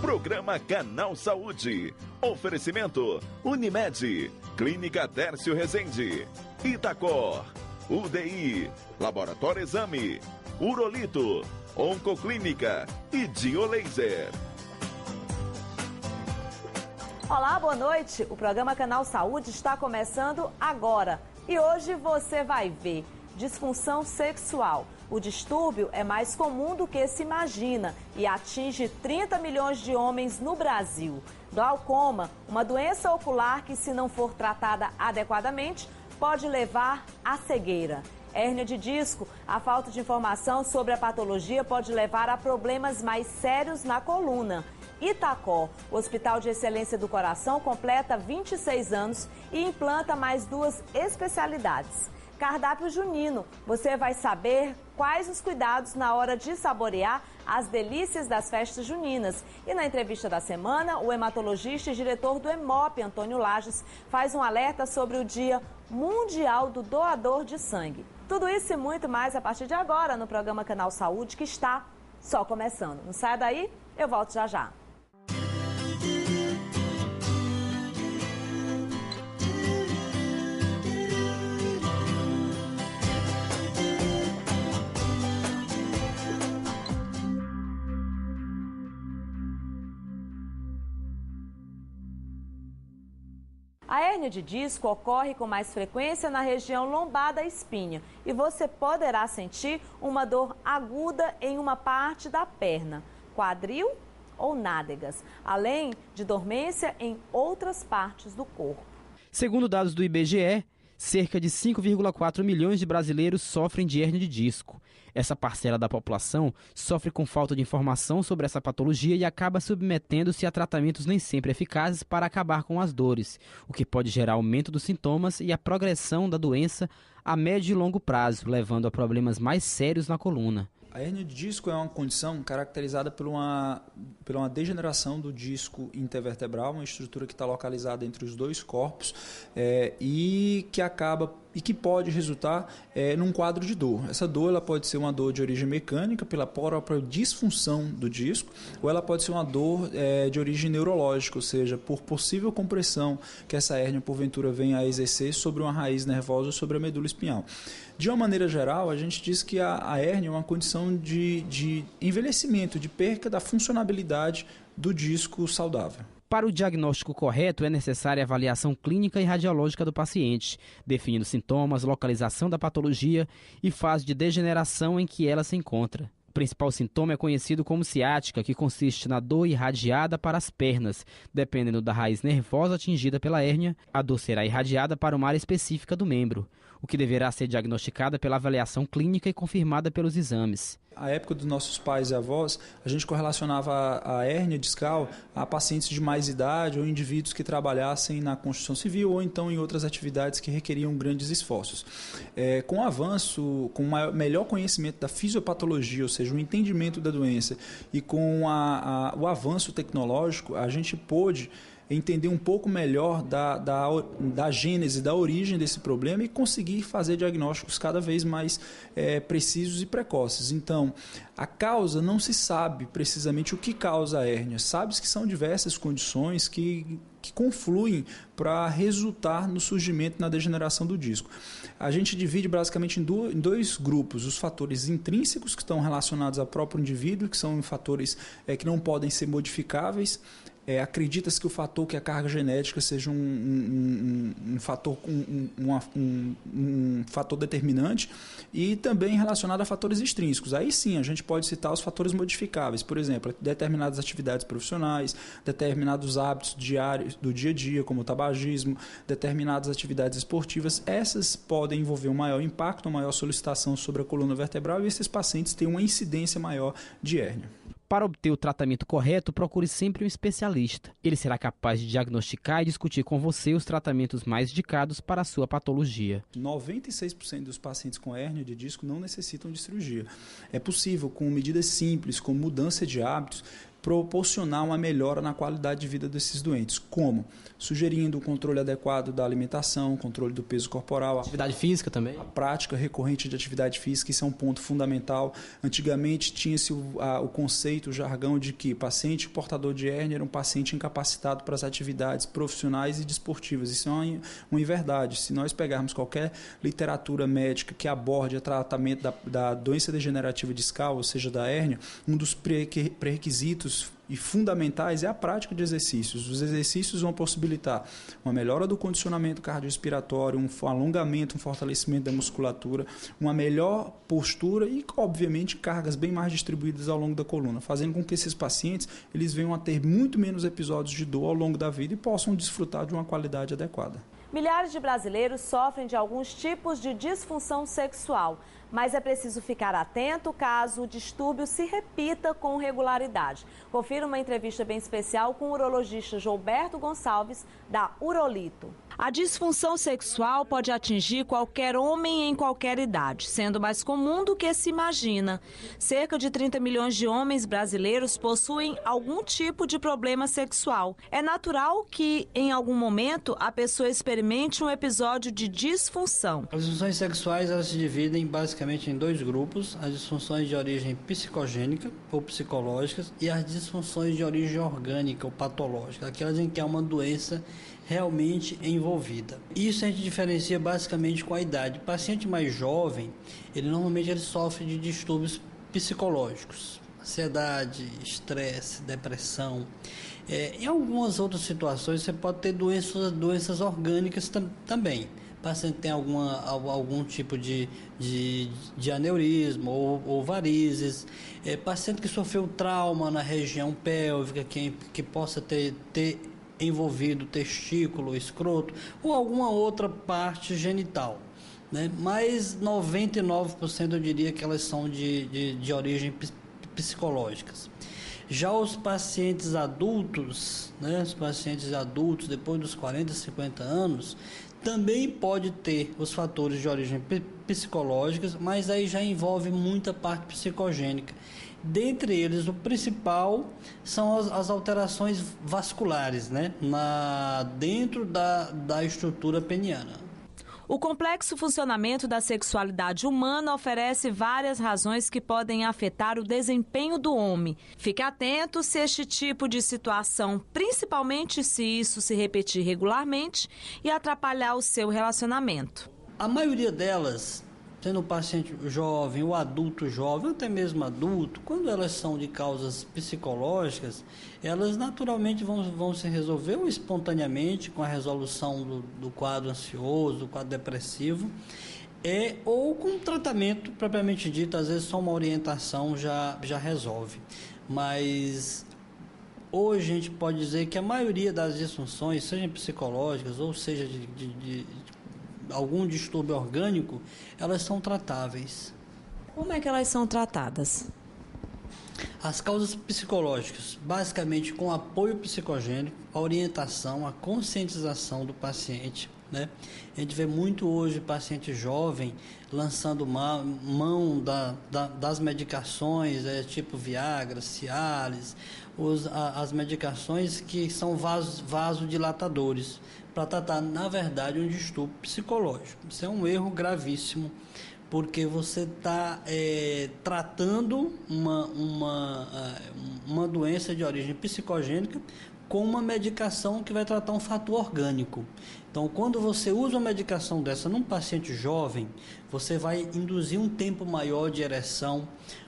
Programa Canal Saúde. Oferecimento Unimed, Clínica Tércio Rezende, Itacor, UDI, Laboratório Exame, Urolito, Oncoclínica e Diolaser. Olá, boa noite. O programa Canal Saúde está começando agora. E hoje você vai ver disfunção sexual. O distúrbio é mais comum do que se imagina e atinge 30 milhões de homens no Brasil. Glaucoma, uma doença ocular que, se não for tratada adequadamente, pode levar à cegueira. Hérnia de disco, a falta de informação sobre a patologia pode levar a problemas mais sérios na coluna. Itacor, o Hospital de Excelência do Coração, completa 26 anos e implanta mais 2 especialidades. Cardápio junino, você vai saber quais os cuidados na hora de saborear as delícias das festas juninas. E na entrevista da semana, o hematologista e diretor do Hemop, Antônio Lages, faz um alerta sobre o Dia Mundial do Doador de Sangue. Tudo isso e muito mais a partir de agora no programa Canal Saúde, que está só começando. Não saia daí, eu volto já já. A hérnia de disco ocorre com mais frequência na região lombar da espinha e você poderá sentir uma dor aguda em uma parte da perna, quadril ou nádegas, além de dormência em outras partes do corpo. Segundo dados do IBGE, cerca de 5,4 milhões de brasileiros sofrem de hérnia de disco. Essa parcela da população sofre com falta de informação sobre essa patologia e acaba submetendo-se a tratamentos nem sempre eficazes para acabar com as dores, o que pode gerar aumento dos sintomas e a progressão da doença a médio e longo prazo, levando a problemas mais sérios na coluna. A hérnia de disco é uma condição caracterizada por uma degeneração do disco intervertebral, uma estrutura que está localizada entre os dois corpos e que pode resultar num quadro de dor. Essa dor ela pode ser uma dor de origem mecânica pela própria disfunção do disco, ou ela pode ser uma dor de origem neurológica, ou seja, por possível compressão que essa hérnia porventura venha a exercer sobre uma raiz nervosa ou sobre a medula espinhal. De uma maneira geral, a gente diz que a hérnia é uma condição de envelhecimento, de perca da funcionalidade do disco saudável. Para o diagnóstico correto, é necessária a avaliação clínica e radiológica do paciente, definindo sintomas, localização da patologia e fase de degeneração em que ela se encontra. O principal sintoma é conhecido como ciática, que consiste na dor irradiada para as pernas. Dependendo da raiz nervosa atingida pela hérnia, a dor será irradiada para uma área específica do membro, o que deverá ser diagnosticada pela avaliação clínica e confirmada pelos exames. Na época dos nossos pais e avós, a gente correlacionava a hérnia discal a pacientes de mais idade ou indivíduos que trabalhassem na construção civil ou então em outras atividades que requeriam grandes esforços. Com o avanço, com o melhor conhecimento da fisiopatologia, ou seja, o entendimento da doença e com o avanço tecnológico, a gente pôde entender um pouco melhor da gênese, da origem desse problema e conseguir fazer diagnósticos cada vez mais precisos e precoces. Então, a causa não se sabe precisamente o que causa a hérnia. Sabe-se que são diversas condições que confluem para resultar no surgimento, na degeneração do disco. A gente divide basicamente em dois grupos: os fatores intrínsecos, que estão relacionados ao próprio indivíduo, que são fatores que não podem ser modificáveis. Acredita-se que o fator, que a carga genética seja um fator determinante, e também relacionado a fatores extrínsecos. Aí sim, a gente pode citar os fatores modificáveis, por exemplo, determinadas atividades profissionais, determinados hábitos diários do dia a dia, como o tabagismo, determinadas atividades esportivas. Essas podem envolver um maior impacto, uma maior solicitação sobre a coluna vertebral, e esses pacientes têm uma incidência maior de hérnia. Para obter o tratamento correto, procure sempre um especialista. Ele será capaz de diagnosticar e discutir com você os tratamentos mais indicados para a sua patologia. 96% dos pacientes com hérnia de disco não necessitam de cirurgia. É possível, com medidas simples, como mudança de hábitos, proporcionar uma melhora na qualidade de vida desses doentes. Como? Sugerindo o controle adequado da alimentação, controle do peso corporal. Atividade física também? A prática recorrente de atividade física, isso é um ponto fundamental. Antigamente tinha-se o conceito, o jargão de que paciente portador de hérnia era um paciente incapacitado para as atividades profissionais e desportivas. Isso é uma inverdade. Se nós pegarmos qualquer literatura médica que aborde o tratamento da doença degenerativa discal, ou seja, da hérnia, um dos pré-requisitos e fundamentais é a prática de exercícios. Os exercícios vão possibilitar uma melhora do condicionamento cardiorrespiratório, um alongamento, um fortalecimento da musculatura, uma melhor postura e, obviamente, cargas bem mais distribuídas ao longo da coluna, fazendo com que esses pacientes eles venham a ter muito menos episódios de dor ao longo da vida e possam desfrutar de uma qualidade adequada. Milhares de brasileiros sofrem de alguns tipos de disfunção sexual, mas é preciso ficar atento caso o distúrbio se repita com regularidade. Confira uma entrevista bem especial com o urologista Gilberto Gonçalves, da Urolito. A disfunção sexual pode atingir qualquer homem em qualquer idade, sendo mais comum do que se imagina. Cerca de 30 milhões de homens brasileiros possuem algum tipo de problema sexual. É natural que, em algum momento, a pessoa experimente um episódio de disfunção. As disfunções sexuais elas se dividem basicamente em dois grupos: as disfunções de origem psicogênica ou psicológicas e as disfunções de origem orgânica ou patológica, aquelas em que há uma doença realmente envolvida. Isso a gente diferencia basicamente com a idade. O paciente mais jovem, ele normalmente sofre de distúrbios psicológicos, ansiedade, estresse, depressão. Em algumas outras situações você pode ter doenças orgânicas também. O paciente tem algum tipo de aneurisma ou varizes, paciente que sofreu trauma na região pélvica, que possa ter envolvido testículo, escroto ou alguma outra parte genital, né? Mas 99% eu diria que elas são de origem psicológicas. Já os pacientes adultos, né? Os pacientes adultos depois dos 40, 50 anos, também pode ter os fatores de origem psicológicas, mas aí já envolve muita parte psicogênica. Dentre eles, o principal são as alterações vasculares, né? Dentro da estrutura peniana. O complexo funcionamento da sexualidade humana oferece várias razões que podem afetar o desempenho do homem. Fique atento se este tipo de situação, principalmente se isso se repetir regularmente e atrapalhar o seu relacionamento. A maioria delas, sendo o paciente jovem, o adulto jovem, até mesmo adulto, quando elas são de causas psicológicas, elas naturalmente vão se resolver ou espontaneamente com a resolução do quadro ansioso, do quadro depressivo, ou com tratamento propriamente dito. Às vezes só uma orientação já resolve. Mas hoje a gente pode dizer que a maioria das disfunções, sejam psicológicas ou seja de algum distúrbio orgânico, elas são tratáveis. Como é que elas são tratadas? As causas psicológicas, basicamente com apoio psicogênico, a orientação, a conscientização do paciente, né? A gente vê muito hoje paciente jovem lançando mão das medicações, tipo Viagra, Cialis, as medicações que são vasodilatadores, para tratar, na verdade, um distúrbio psicológico. Isso é um erro gravíssimo, porque você está tratando uma doença de origem psicogênica com uma medicação que vai tratar um fator orgânico. Então, quando você usa uma medicação dessa num paciente jovem, você vai induzir um tempo maior de ereção,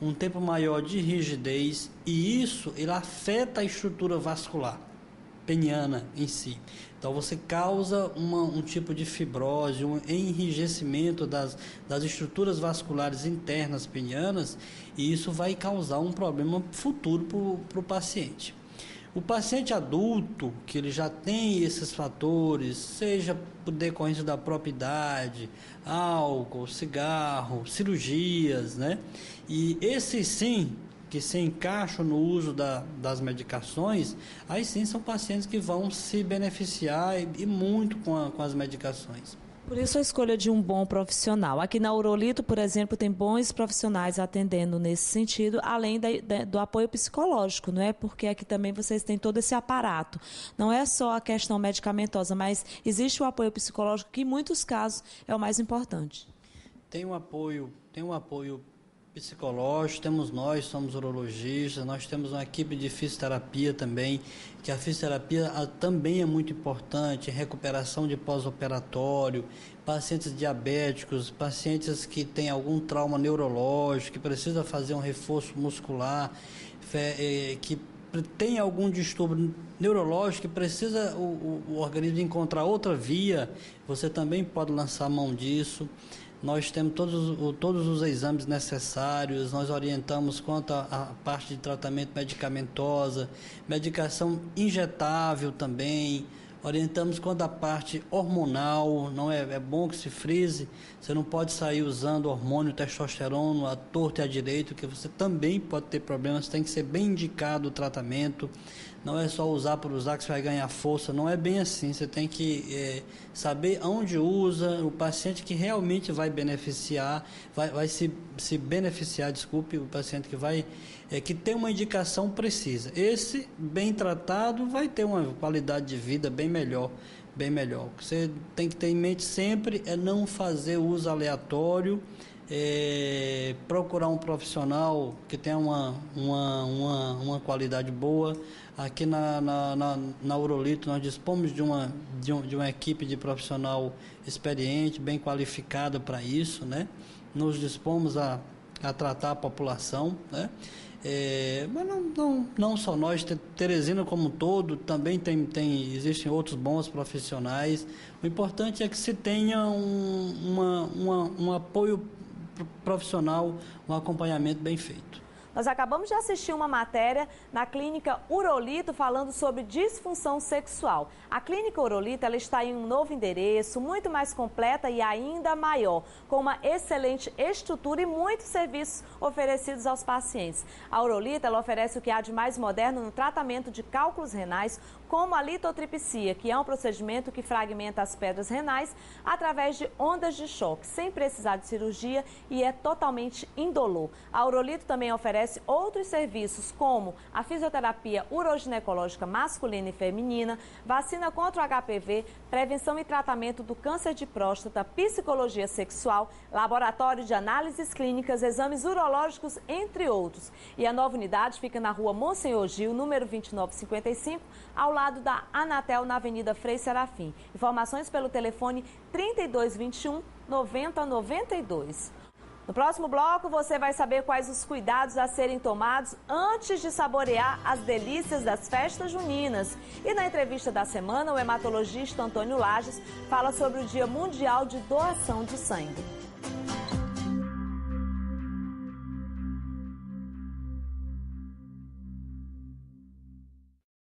um tempo maior de rigidez, e isso ele afeta a estrutura vascular peniana em si. Então você causa um tipo de fibrose, um enrijecimento das estruturas vasculares internas penianas, e isso vai causar um problema futuro para o paciente. O paciente adulto, que ele já tem esses fatores, seja por decorrência da própria idade, álcool, cigarro, cirurgias, né? E esses sim, que se encaixam no uso das medicações, aí sim são pacientes que vão se beneficiar e muito com as medicações. Por isso a escolha de um bom profissional. Aqui na Urolito, por exemplo, tem bons profissionais atendendo nesse sentido, além do apoio psicológico, não é? Porque aqui também vocês têm todo esse aparato. Não é só a questão medicamentosa, mas existe o apoio psicológico que em muitos casos é o mais importante. Tem um apoio psicológico, nós somos urologistas, nós temos uma equipe de fisioterapia também, que a fisioterapia também é muito importante, recuperação de pós-operatório, pacientes diabéticos, pacientes que têm algum trauma neurológico, que precisa fazer um reforço muscular, que tem algum distúrbio neurológico, que precisa o organismo encontrar outra via, você também pode lançar mão disso. Nós temos todos os exames necessários, nós orientamos quanto à parte de tratamento medicamentosa, medicação injetável também, orientamos quanto à parte hormonal, não é bom que se frise, você não pode sair usando hormônio testosterona à torta e à direita, que você também pode ter problemas, tem que ser bem indicado o tratamento. Não é só usar por usar que você vai ganhar força, não é bem assim, você tem que saber aonde usa, o paciente que realmente vai beneficiar, vai se beneficiar, o paciente que tem uma indicação precisa. Esse, bem tratado, vai ter uma qualidade de vida bem melhor. O que você tem que ter em mente sempre é não fazer uso aleatório, procurar um profissional que tenha uma qualidade boa. Aqui na Urolito nós dispomos de uma equipe de profissional experiente, bem qualificada para isso, né? Nos dispomos a tratar a população, né? Mas não só nós, Teresina como um todo, também existem outros bons profissionais. O importante é que se tenha um apoio profissional, um acompanhamento bem feito. Nós acabamos de assistir uma matéria na Clínica Urolito falando sobre disfunção sexual. A Clínica Urolito ela está em um novo endereço, muito mais completa e ainda maior, com uma excelente estrutura e muitos serviços oferecidos aos pacientes. A Urolito ela oferece o que há de mais moderno no tratamento de cálculos renais, como a litotripsia, que é um procedimento que fragmenta as pedras renais através de ondas de choque, sem precisar de cirurgia e é totalmente indolor. A Urolito também oferece outros serviços como a fisioterapia uroginecológica masculina e feminina, vacina contra o HPV, prevenção e tratamento do câncer de próstata, psicologia sexual, laboratório de análises clínicas, exames urológicos, entre outros. E a nova unidade fica na rua Monsenhor Gil, número 2955, ao lado da Anatel, na Avenida Frei Serafim. Informações pelo telefone 3221 9092. No próximo bloco, você vai saber quais os cuidados a serem tomados antes de saborear as delícias das festas juninas. E na entrevista da semana, o hematologista Antônio Lages fala sobre o Dia Mundial de Doação de Sangue.